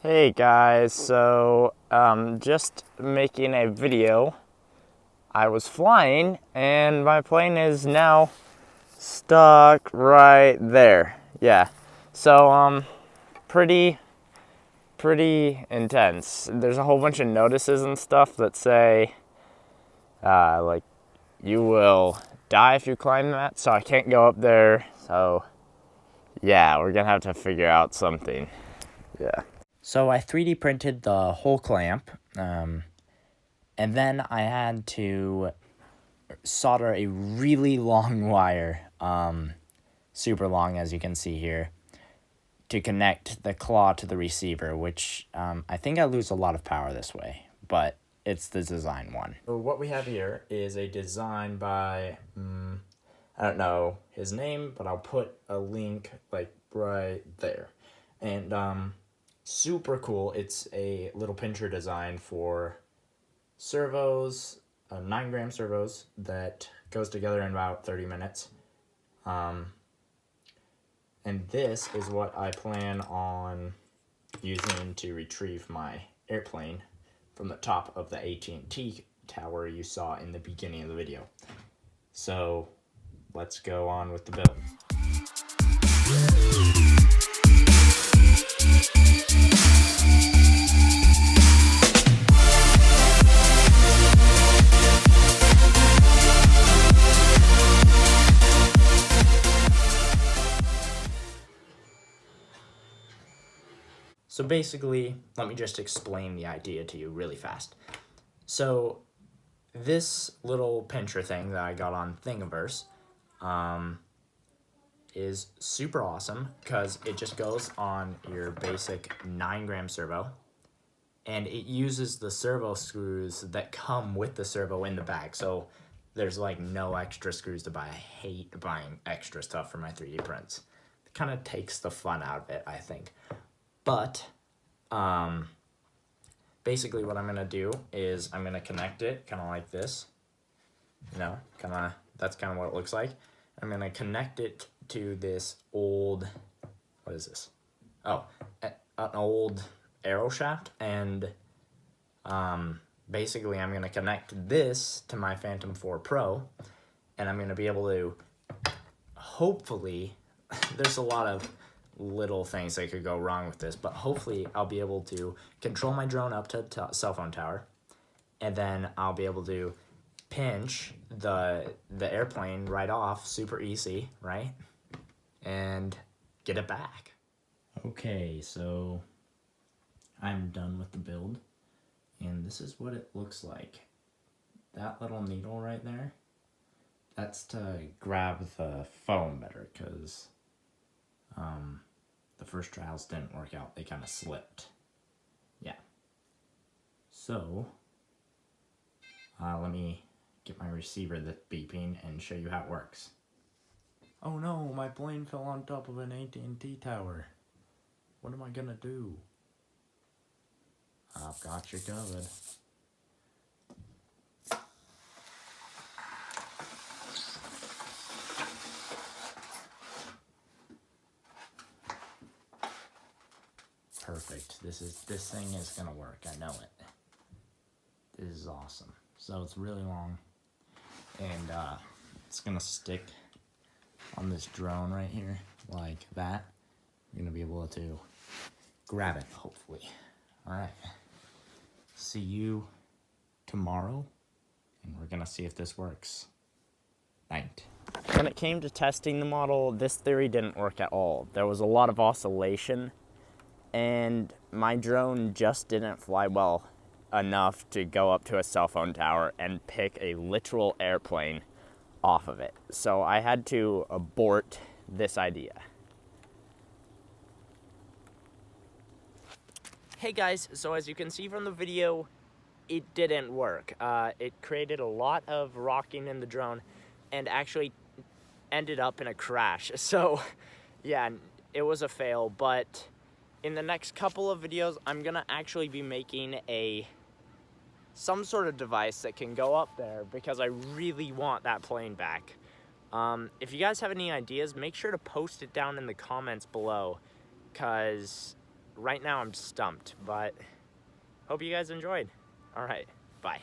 Hey guys, so just making a video. I was flying and my plane is now stuck right there. Yeah. So pretty intense. There's a whole bunch of notices and stuff that say like you will die if you climb that, so I can't go up there. So yeah, we're gonna have to figure out something. Yeah. So I 3D printed the whole clamp, and then I had to solder a really long wire, super long as you can see here, to connect the claw to the receiver, which I think I lose a lot of power this way, but it's the design one. So what we have here is a design by, I don't know his name, but I'll put a link like right there. And super cool. It's a little pincher design for servos, 9-gram servos that goes together in about 30 minutes. And this is what I plan on using to retrieve my airplane from the top of the AT&T tower you saw in the beginning of the video. So let's go on with the build. So basically, let me just explain the idea to you really fast. So this little pincher thing that I got on Thingiverse is super awesome because it just goes on your basic 9-gram servo, and it uses the servo screws that come with the servo in the bag. So there's like no extra screws to buy. I hate buying extra stuff for my 3D prints. It kind of takes the fun out of it, I think. But basically what I'm going to do is I'm going to connect it kind of like this. You know, that's kind of what it looks like. I'm going to connect it to this old, what is this? Oh, an old arrow shaft. And basically I'm going to connect this to my Phantom 4 Pro. And I'm going to be able to, hopefully, there's a lot of little things that could go wrong with this, but hopefully I'll be able to control my drone up to cell phone tower, and then I'll be able to pinch the airplane right off super easy, right? And get it back. Okay, so I'm done with the build, and this is what it looks like. That little needle right there, that's to grab the foam better, because the first trials didn't work out. They kind of slipped. Yeah. So, let me get my receiver that's beeping and show you how it works. Oh no, my plane fell on top of an AT&T tower. What am I gonna do? I've got you covered. Perfect. This thing is gonna work. I know it. This is awesome. So it's really long, and it's gonna stick on this drone right here like that. You're gonna be able to grab it, hopefully. All right. See you tomorrow, and we're gonna see if this works. Night. When it came to testing the model, this theory didn't work at all. There was a lot of oscillation, and my drone just didn't fly well enough to go up to a cell phone tower and pick a literal airplane off of it. So I had to abort this idea. Hey guys, so as you can see from the video, it didn't work. It created a lot of rocking in the drone and actually ended up in a crash. So yeah, it was a fail, but in the next couple of videos, I'm gonna actually be making some sort of device that can go up there because I really want that plane back. If you guys have any ideas, make sure to post it down in the comments below, because right now I'm stumped, but hope you guys enjoyed. All right, bye.